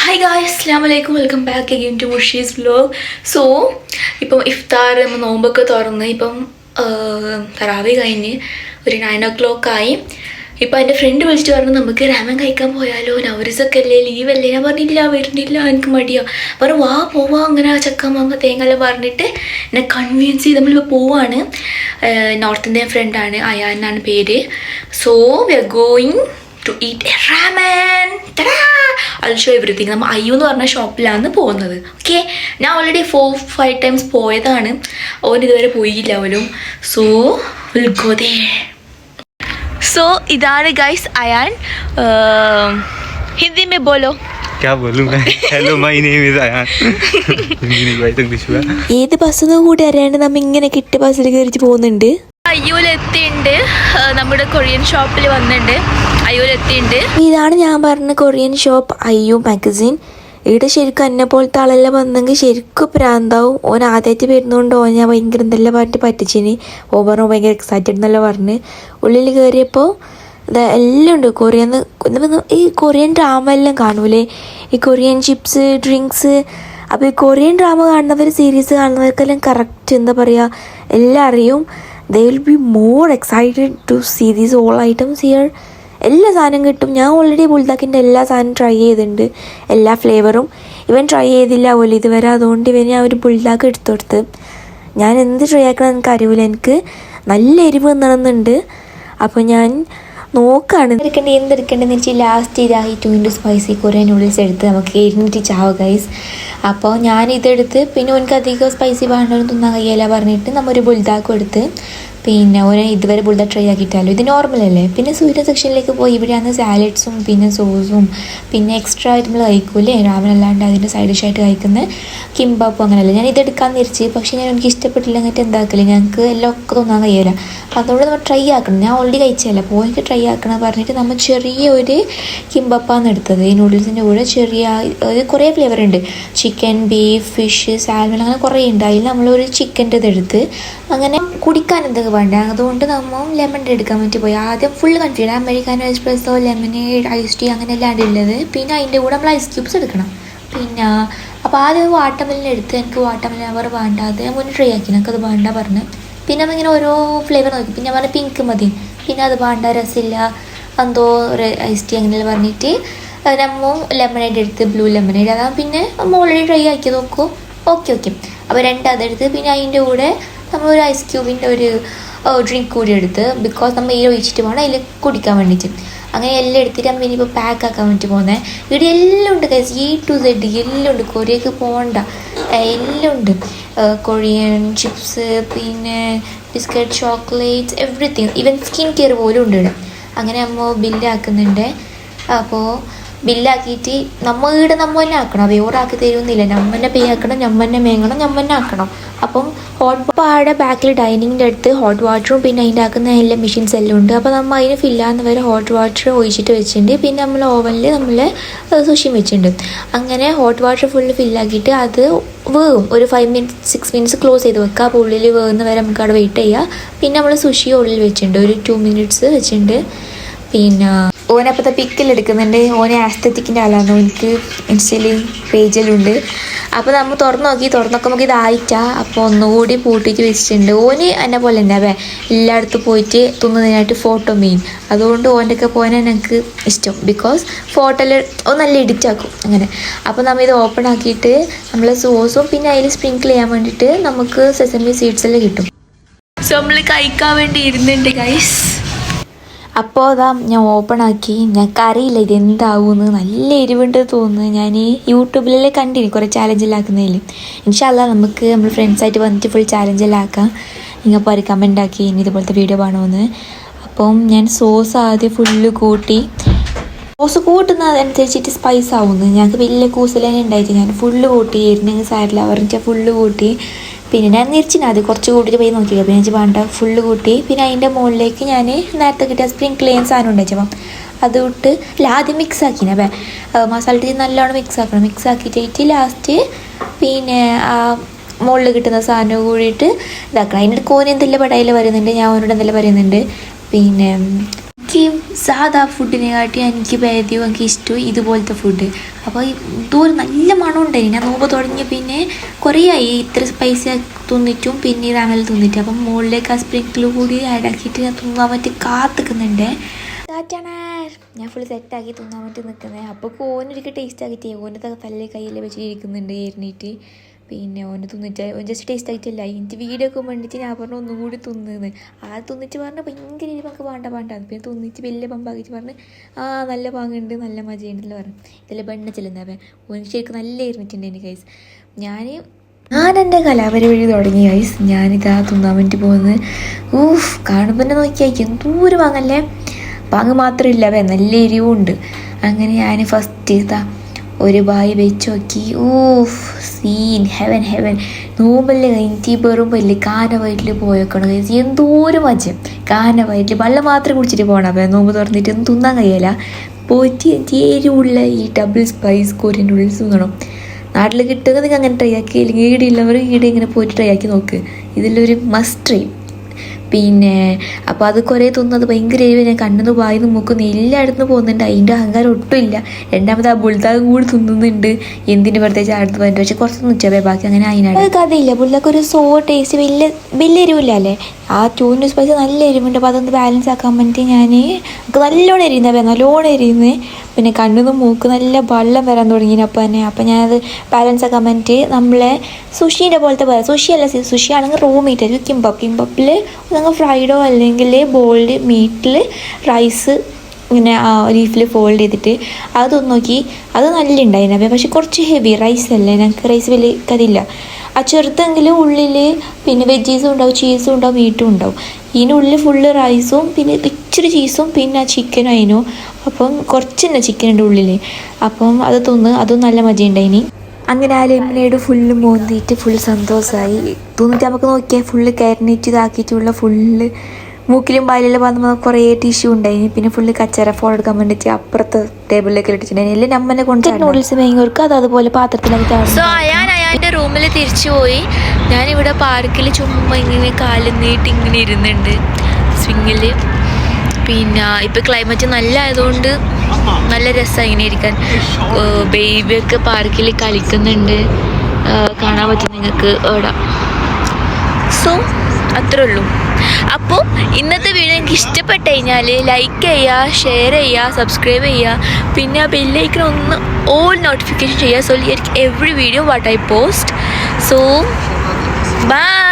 Hi guys, അസ്സലാമു അലൈക്കും. Welcome back again to Mushi's vlog. So ഇപ്പം ഇഫ്താർ നമ്മൾ നോമ്പൊക്കെ തുറന്ന് ഇപ്പം തറാവി കഴിഞ്ഞ് ഒരു 9 o'clock ആയി. ഇപ്പം എൻ്റെ ഫ്രണ്ട് വിളിച്ചിട്ട് പറഞ്ഞു നമുക്ക് രാമൻ കഴിക്കാൻ പോയാലോ, നവറിസൊക്കെ അല്ലേ, ലീവല്ലേ. ഞാൻ പറഞ്ഞില്ല, വരുന്നില്ല, എനിക്ക് മടിയാ. പറഞ്ഞു വാ പോവാ, അങ്ങനെ ചക്ക മാങ്ങ തേങ്ങയെല്ലാം പറഞ്ഞിട്ട് എന്നെ കൺവിൻസ് ചെയ്ത് നമ്മളിപ്പോൾ പോവാണ്. നോർത്ത് ഇന്ത്യൻ ഫ്രണ്ടാണ്, അയാൻ എന്നാണ് പേര്. So we are going to eat a ramen. Ta-da! I'll show everything. നമ്മൾ അയ്യോ എന്ന് പറഞ്ഞ ഷോപ്പിലാണ് പോകുന്നത്. ഓക്കെ, ഞാൻ ഓൾറെഡി 4-5 times പോയതാണ്. ഓൻ ഇതുവരെ പോയില്ല പോലും. So will go there. So ഇതാണ് ഗൈസ് അയാൻ. ഹിന്ദി में बोलो. क्या बोलूं मैं? Hello my name is Ayaan. English में ഏത് ബസ്സൊന്നും കൂടി അറിയാണ്ട് നമ്മ ഇങ്ങനെ കിട്ടിയ ബസ്സിൽ കയറിച്ച് പോകുന്നുണ്ട്. അയ്യോലെത്തിണ്ട്, നമ്മുടെ കൊറിയൻ ഷോപ്പിൽ വന്നിട്ടുണ്ട്. അയ്യോലെത്തിണ്ട്. ഇതാണ് ഞാൻ പറഞ്ഞ കൊറിയൻ ഷോപ്പ് അയ്യോ മാഗസിൻ. ഇവിടെ ശരിക്കും എന്നെ പോലത്തെ ആളെല്ലാം വന്നെങ്കിൽ ശരിക്കും പ്രാന്താവും. ഓൻ ആദ്യമായിട്ട് വരുന്നതുകൊണ്ട് ഓൻ ഞാൻ ഭയങ്കര എന്തെല്ലാം പറഞ്ഞിട്ട് പറ്റിച്ചിന്. ഓ പറഞ്ഞു ഭയങ്കര എക്സൈറ്റഡ് എന്നെല്ലാം പറഞ്ഞ്. ഉള്ളിൽ കയറിയപ്പോൾ എല്ലാം ഉണ്ട്. ഈ കൊറിയൻ ഡ്രാമ എല്ലാം കാണൂലേ, ഈ കൊറിയൻ ചിപ്സ്, ഡ്രിങ്ക്സ്. അപ്പോൾ ഈ കൊറിയൻ ഡ്രാമ കാണുന്നവർ, സീരീസ് കാണുന്നവർക്കെല്ലാം കറക്റ്റ് എന്താ പറയുക, എല്ലാം അറിയും. they will be more excited to see these all items here. എല്ലാ സാധനം കിട്ടും. ഞാൻ ഓൾറെഡി ബുൾദാക്കിൻ്റെ എല്ലാ സാധനം ട്രൈ ചെയ്തിട്ടുണ്ട്, എല്ലാ ഫ്ലേവറും. ഇവൻ ട്രൈ ചെയ്തില്ല പോലും ഇതുവരെ. അതുകൊണ്ട് ഇവൻ ഞാൻ ഒരു ബുൾദാക്ക് എടുത്തു കൊടുത്ത്. ഞാൻ എന്ത് ട്രൈ ആക്കണം എനിക്ക് അറിയില്ല. എനിക്ക് നല്ല എരിവ് നിറന്നുണ്ട്. അപ്പോൾ ഞാൻ നോക്കാണ് എന്തെടുക്കേണ്ടതെന്ന് വെച്ചാൽ ലാസ്റ്റ് ഇതായി 2 സ്പൈസി കൊറിയൻ നൂഡിൽസ് എടുത്ത് നമുക്ക് എരിഞ്ഞിട്ട് ചാവ് ഗൈസ്. അപ്പോൾ ഞാനിതെടുത്ത് പിന്നെ എനിക്ക് അധികം സ്പൈസി വേണമെന്ന് തിന്നാൻ കഴിയില്ല പറഞ്ഞിട്ട് നമ്മൊരു ബുൾദാക്കും എടുത്ത്. പിന്നെ ഒരു ഇതുവരെ ബുൾദ ട്രൈ ആക്കിയിട്ടല്ലോ, ഇത് നോർമലല്ലേ. പിന്നെ സൂര്യ സെക്ഷനിലേക്ക് പോയി. ഇവിടെയാണ് സാലഡ്സും പിന്നെ സോസും പിന്നെ എക്സ്ട്രാ ആയിട്ട് നമ്മൾ കഴിക്കൂലേ രാവിലെ, അല്ലാണ്ട് അതിൻ്റെ സൈഡ് ഡിഷായിട്ട് കഴിക്കുന്ന കിംബാപ്പും അങ്ങനെയല്ല. ഞാൻ ഇതെടുക്കാൻ തിരിച്ച്, പക്ഷേ എനിക്ക് ഇഷ്ടപ്പെട്ടില്ല. എന്നിട്ട് എന്താക്കില്ല, ഞങ്ങൾക്ക് എല്ലാം ഒക്കെ തോന്നാൻ കഴിയില്ല. അതുകൊണ്ട് നമ്മൾ ട്രൈ ആക്കണം. ഞാൻ ഓൾറെഡി കഴിച്ചല്ല, പോയിട്ട് ട്രൈ ആക്കണം പറഞ്ഞിട്ട് നമ്മൾ ചെറിയൊരു കിംബപ്പാന്ന് എടുത്തത്. ഈ നൂഡിൽസിൻ്റെ കൂടെ ചെറിയ കുറേ ഫ്ലേവർ ഉണ്ട്. ചിക്കൻ, ബീഫ്, ഫിഷ്, സാൽമൺ, അങ്ങനെ കുറേ ഉണ്ട്. അതിൽ നമ്മളൊരു ചിക്കൻ്റെ ഇതെടുത്ത് അങ്ങനെ കുടിക്കാൻ എന്തൊക്കെ വേണ്ട. അതുകൊണ്ട് നമ്മൾ ലെമൺ എടുക്കാൻ വേണ്ടി പോയി. ആദ്യം full confusion, americano espresso lemonade ice tea അങ്ങനെ എല്ലാം ഉള്ളത്. പിന്നെ അതിൻ്റെ കൂടെ നമ്മൾ ഐസ് ക്യൂബ്സ് എടുക്കണം. പിന്നെ അപ്പോൾ ആദ്യം വാട്ടർമെലൻ എടുത്ത്, എനിക്ക് വാട്ടർമെലൻ അവർ വേണ്ട, അത് ഞാൻ മുന്നേ ട്രൈ ആക്കി, എനിക്കത് വേണ്ട പറഞ്ഞ്. പിന്നെ നമ്മളിങ്ങനെ ഓരോ ഫ്ലേവർ നോക്കി. പിന്നെ പറഞ്ഞ പിങ്ക് മതി, പിന്നെ അത് വേണ്ട, രസമില്ല, എന്തോ ഐസ് ടീ അങ്ങനെയെല്ലാം പറഞ്ഞിട്ട് നമ്മൾ ലെമനേഡ് എടുത്ത്, ബ്ലൂ ലെമനേഡ്. അതാ പിന്നെ നമ്മൾ ഓൾറെഡി ട്രൈ ആക്കി നോക്കൂ. ഓക്കെ. അപ്പോൾ അതെടുത്ത് പിന്നെ അതിൻ്റെ കൂടെ നമ്മളൊരു ഐസ് ക്യൂബിൻ്റെ ഒരു ഡ്രിങ്ക് കൂടി എടുത്ത്, ബിക്കോസ് നമ്മൾ ഈ ഒഴിച്ചിട്ട് വേണം അതിൽ കുടിക്കാൻ വേണ്ടിയിട്ട്. അങ്ങനെ എല്ലാം എടുത്തിട്ട് നമ്മൾ ഇനിയിപ്പോൾ പാക്ക് ആക്കാൻ വേണ്ടി പോകുന്നത്. ഇവിടെ എല്ലാം ഉണ്ട് ഗൈസ്, A to Z എല്ലാം ഉണ്ട്. കൊറിയക്ക് പോകണ്ട, എല്ലാം ഉണ്ട്. കൊറിയൻ ചിപ്സ്, പിന്നെ biscuit, chocolates, everything. Even skin care പോലും ഉണ്ട് ഇവിടെ. അങ്ങനെ നമ്മൾ ബില്ലാക്കുന്നുണ്ട്. അപ്പോൾ ബില്ലാക്കിയിട്ട് നമ്മൾ ഇവിടെ നമ്മൾ തന്നെ ആക്കണം. വേറാക്കി തരുമെന്നില്ല, നമ്മൾ തന്നെ പേ ആക്കണം, നമ്മൾ തന്നെ മേങ്ങണം, നമ്മൾ തന്നെ ആക്കണം. അപ്പം ഹോട്ട് പാടെ ബാക്കിൽ ഡൈനിങ്ങിൻ്റെ അടുത്ത് ഹോട്ട് വാട്ടറും പിന്നെ അതിൻ്റെ ആക്കുന്ന എല്ലാ മെഷീൻസ് എല്ലാം ഉണ്ട്. അപ്പോൾ നമ്മൾ അതിന് ഫില്ലാന്ന് വരെ ഹോട്ട് വാട്ടർ ഒഴിച്ചിട്ട് വെച്ചിട്ടുണ്ട്. പിന്നെ നമ്മൾ ഓവനിൽ നമ്മൾ സുഷിയും വെച്ചിട്ടുണ്ട്. അങ്ങനെ ഹോട്ട് വാട്ടർ ഫുള്ള് ഫില്ലാക്കിയിട്ട് അത് വേവും. ഒരു 5 minutes 6 minutes ക്ലോസ് ചെയ്ത് വെക്കുക. അപ്പോൾ ഉള്ളിൽ വേവുന്ന വരെ നമുക്ക് അവിടെ വെയിറ്റ് ചെയ്യുക. പിന്നെ നമ്മൾ സുഷി ഉള്ളിൽ വെച്ചിട്ടുണ്ട്, ഒരു 2 minutes വെച്ചിട്ടുണ്ട്. പിന്നെ ഓനപ്പോഴത്തെ പിക്കിലെടുക്കുന്നുണ്ട്. ഓനെ ആസ്തറ്റിക്കിൻ്റെ ആളാണ്, എനിക്ക് ഇൻസ്റ്റയിൽ പേജിലുണ്ട്. അപ്പോൾ നമ്മൾ തുറന്നൊക്കെ ഇതായിട്ടാ. അപ്പോൾ ഒന്നുകൂടി പൂട്ടിയിട്ട് വെച്ചിട്ടുണ്ട്. ഓന് എന്നെ പോലെ തന്നെ എല്ലായിടത്തും പോയിട്ട് തിന്നുന്നതിനായിട്ട് ഫോട്ടോ മെയിൻ. അതുകൊണ്ട് ഓൻ്റെയൊക്കെ പോകാൻ എനിക്ക് ഇഷ്ടം, ബിക്കോസ് ഫോട്ടോയിൽ നല്ല എഡിറ്റ് ആക്കും അങ്ങനെ. അപ്പോൾ നമ്മൾ ഇത് ഓപ്പൺ ആക്കിയിട്ട് നമ്മൾ സോസും പിന്നെ അതിൽ സ്പ്രിങ്കിൾ ചെയ്യാൻ വേണ്ടിയിട്ട് നമുക്ക് സെസമി സീഡ്സ് എല്ലാം കിട്ടും. സോ നമ്മൾ കഴിക്കാൻ വേണ്ടി ഇരുന്നുണ്ട് ഗൈസ്. അപ്പോൾ അതാ ഞാൻ ഓപ്പൺ ആക്കി. ഞങ്ങൾക്കറിയില്ല ഇതെന്താവുമെന്ന്. നല്ല എരിവുണ്ട് തോന്നുന്നു. ഞാൻ യൂട്യൂബിലെല്ലാം കണ്ടിന് കുറേ ചാലഞ്ചെല്ലാം ആക്കുന്നതിൽ. ഇൻഷാല്ലാ നമുക്ക് നമ്മൾ ഫ്രണ്ട്സായിട്ട് വന്നിട്ട് ഫുൾ ചാലഞ്ചെല്ലാം ആക്കാം. നിങ്ങൾ ഇപ്പോൾ കമൻ്റ് ആക്കി ഇനി ഇതുപോലത്തെ വീഡിയോ വേണമെന്ന്. അപ്പം ഞാൻ സോസ് ആദ്യം ഫുള്ള് കൂട്ടി. സോസ് കൂട്ടുന്നതനുസരിച്ചിട്ട് സ്പൈസ് ആവുന്നു. ഞങ്ങൾക്ക് വലിയ കൂസലേനെ ഉണ്ടായിട്ട് ഞാൻ ഫുള്ള് കൂട്ടി. എരിഞ്ഞെങ്കിൽ സാരില്ല പറഞ്ഞാൽ ഫുള്ള് കൂട്ടി. പിന്നെ ഞാൻ അത് കുറച്ച് കൂട്ടിയിട്ട് പോയി നോക്കിയത്. പിന്നെ ഞാൻ വേണ്ട ഫുള്ള് കൂട്ടി. പിന്നെ അതിൻ്റെ മുകളിലേക്ക് ഞാൻ നേരത്തെ കിട്ടിയ സ്പ്രിങ്കിൾ ചെയ്യാൻ സാധനം ഉണ്ടാച്ചപ്പം അത് വിട്ട് ആദ്യം മിക്സ് ആക്കിനെ. മസാല ഇട്ട് നല്ലോണം മിക്സ് ആക്കണം. മിക്സ് ആക്കിയിട്ട് ലാസ്റ്റ് പിന്നെ ആ മുകളിൽ കിട്ടുന്ന സാധനം കൂടിയിട്ട് ഇതാക്കണം. അതിൻ്റെ കോന് എന്തെല്ലാം പടയിൽ പറയുന്നുണ്ട്, ഞാൻ അവനോട് എന്തെല്ലാം പറയുന്നുണ്ട്. പിന്നെ എനിക്ക് സാധാ ഫുഡിനെ കാട്ടി എനിക്ക് വേദ്യം എനിക്ക് ഇഷ്ടം ഇതുപോലത്തെ ഫുഡ്. അപ്പോൾ ഇതൊരു നല്ല മണം ഉണ്ടായി. ഞാൻ നോമ്പ് തുടങ്ങി പിന്നെ കുറേ ആയി ഇത്ര പൈസ തിന്നിട്ടും പിന്നെ ഇത് അങ്ങനെ തിന്നിട്ട്. അപ്പം മുകളിലേക്ക് ആ സ്പ്രിങ്കിൾ കൂടി ആഡാക്കിയിട്ട് ഞാൻ തിന്നാൻ വേണ്ടി കാത്തിക്കുന്നുണ്ട്. ഞാൻ ഫുൾ സെറ്റാക്കി തിന്നാൻ വേണ്ടി നിൽക്കുന്നത്. അപ്പോൾ ഓനൊരിക്കൽ ടേസ്റ്റ് ആക്കിയിട്ട് ഓൻ്റെ തല്ലേ കയ്യിൽ വെച്ച് ഇരിക്കുന്നുണ്ട് എറിഞ്ഞിട്ട്. പിന്നെ ഓന് തിന്നിട്ട് ഓൻ ജസ്റ്റ് ടേസ്റ്റ് ആയിട്ടില്ല. എനിക്ക് വീഡിയോ ഒക്കെ വേണ്ടിയിട്ട് ഞാൻ പറഞ്ഞു ഒന്നും കൂടി തിന്നുന്നത്. ആ തിന്നിട്ട് പറഞ്ഞാൽ ഭയങ്കര നമുക്ക് വേണ്ട പിന്നെ തിന്നിട്ട് വലിയ പമ്പാക്കിയിട്ട് പറഞ്ഞ് നല്ല പാങ്ങുണ്ട് നല്ല മജയുണ്ടല്ലോ പറഞ്ഞു. ഇതെല്ലാം പെണ്ണ ചെല്ലുന്നവ ഓന് ശരിക്കും നല്ല ഇരുന്നിട്ടുണ്ട് എനിക്ക് ഗൈസ്. ഞാൻ എൻ്റെ കലാപരിപാടി തുടങ്ങി ഗൈസ്. ഞാനിതാ തിന്നാൻ വേണ്ടി പോകുന്നത്. കാണുമ്പോൾ തന്നെ നോക്കിയാൽ എന്തോരം വാങ്ങല്ലേ. പാങ്ങ് മാത്രമില്ല നല്ല എരിവും ഉണ്ട്. അങ്ങനെ ഞാൻ ഫസ്റ്റ് ഇതാ ഒരു ബായി വെച്ച് നോക്കി. സീൻ ഹെവൻ നോമ്പല്ലേ കഴിഞ്ഞിട്ട് വെറും പല്ല് കാന വയറ്റിൽ പോയേക്കണം. എന്തോരം മജം കാന വയറ്റിൽ വെള്ളം മാത്രം കുടിച്ചിട്ട് പോകണം. അപ്പം നോമ്പ് തുറന്നിട്ട് ഒന്നും തിന്നാൻ കഴിയില്ല. പോയിട്ട് എനിക്ക് എരിവുള്ള ഈ ഡബിൾ സ്പൈസ് കൊറിയൻ നൂഡിൽസ് തിന്നണം. നാട്ടിൽ കിട്ടുന്നത് നിങ്ങൾ അങ്ങനെ ട്രൈ ആക്കി, അല്ലെങ്കിൽ ഈടിയുള്ളവർ ഈടെ ഇങ്ങനെ പോയിട്ട് ട്രൈ ആക്കി നോക്ക്. ഇതിലൊരു മസ്റ്റ് ട്രൈ. പിന്നെ അപ്പോൾ അത് കുറേ തിന്നത് ഭയങ്കര എരിവ്. ഞാൻ കണ്ണിന്ന് വായിന്ന് മൂക്കുന്നു എല്ലായിടത്തും പോകുന്നുണ്ട്. അതിൻ്റെ അഹങ്കാരം ഒട്ടുമില്ല. രണ്ടാമത് ആ ബുൾദാഗും കൂടി തിന്നുന്നുണ്ട്. എന്തിന് വെറുതെ ചാടുത്ത് പോയിട്ട്. പക്ഷെ കുറച്ചൊന്നും ഉച്ചവേ ബാക്കി അങ്ങനെ അതിനാണ് കഥയില്ല. ബുൾദാഗ് ഒരു ടേസ്റ്റ് വലിയ എരിവില്ല അല്ലേ. ആ 2 സ്പൈസ് നല്ല എരിവുണ്ട്. അപ്പോൾ അതൊന്ന് ബാലൻസ് ആക്കാൻ വേണ്ടി ഞാൻ നല്ലോണം എരിയുന്നത്. പിന്നെ കണ്ണിന്ന് മൂക്ക് നല്ല വെള്ളം വരാൻ തുടങ്ങിയപ്പോൾ തന്നെ. അപ്പോൾ ഞാനത് ബാലൻസ് ആക്കാൻ വേണ്ടി നമ്മളെ സുഷീൻ്റെ പോലത്തെ പോലെ സുഷി ആണെങ്കിൽ റോ മീറ്റ് ആയിരിക്കും. കിംബപ്പിൽ നിങ്ങൾ ഫ്രൈഡോ അല്ലെങ്കിൽ ബോൾഡ് മീറ്റിൽ റൈസ് ഇങ്ങനെ ലീഫിൽ ഫോൾഡ് ചെയ്തിട്ട് അതൊന്ന് നോക്കി. അത് നല്ല ഉണ്ടായിരുന്നു. പക്ഷെ കുറച്ച് ഹെവി റൈസ് അല്ലേ. ഞങ്ങൾക്ക് റൈസ് വലിയ കഥയില്ല. ആ ചെറുതെങ്കിലും ഉള്ളിൽ പിന്നെ വെജീസും ഉണ്ടാവും, ചീസും ഉണ്ടാവും, മീറ്റും ഉണ്ടാവും. ഇതിൻ്റെ ഉള്ളിൽ ഫുള്ള് റൈസും പിന്നെ ഇച്ചിരി ചീസും പിന്നെ ആ ചിക്കനും അതിനും. അപ്പം കുറച്ച് തന്നെ ചിക്കനുണ്ട് ഉള്ളിൽ. അപ്പം അത് അതും നല്ല മജയുണ്ടായിനി. അങ്ങനെ ആ ലെമനേഡ് ഫുള്ള് മോന്തിയിട്ട് ഫുൾ സന്തോഷമായി. തോന്നിട്ട് നമുക്ക് നോക്കിയാൽ ഫുള്ള് കരിഞ്ഞിട്ട് ഇതാക്കിയിട്ടുള്ള ഫുള്ള് മൂക്കിലും വായിലെല്ലാം വന്നപ്പോൾ കുറേ ടിഷ്യൂ ഉണ്ടായിന്. പിന്നെ ഫുള്ള് കച്ചറ ഫോൺ എടുക്കാൻ വേണ്ടിയിട്ട് അപ്പുറത്തെ ടേബിളിലേക്ക് ഇട്ടിട്ടുണ്ടായി. എല്ലാം നമ്മനെ കൊണ്ട് നൂഡിൽസ് ഭയങ്കര അത് അതുപോലെ പാത്രത്തിലൊക്കെ. സോ അയാൻ്റെ റൂമിൽ തിരിച്ചു പോയി. ഞാനിവിടെ പാർക്കിൽ ചുമ്മാ ഇങ്ങനെ കാല് നീട്ടി ഇങ്ങനെ ഇരുന്നുണ്ട് സ്വിങ്ങിൽ. പിന്നെ ഇപ്പം ക്ലൈമറ്റ് നല്ല ആയതുകൊണ്ട് നല്ല രസമാണ് ഇങ്ങനെ ഇരിക്കാൻ. ബേബിയൊക്കെ പാർക്കിൽ കളിക്കുന്നുണ്ട്, കാണാൻ പറ്റും നിങ്ങൾക്ക് ഇവിടെ. സോ അത്രേ ഉള്ളൂ. അപ്പോൾ ഇന്നത്തെ വീഡിയോ എനിക്ക് ഇഷ്ടപ്പെട്ട് കഴിഞ്ഞാൽ ലൈക്ക് ചെയ്യുക, ഷെയർ ചെയ്യുക, സബ്സ്ക്രൈബ് ചെയ്യുക. പിന്നെ ആ ബെല്ലൈക്കൺ ഒന്ന് ഓൾ നോട്ടിഫിക്കേഷൻ ചെയ്യുക. So every video what I post. So by.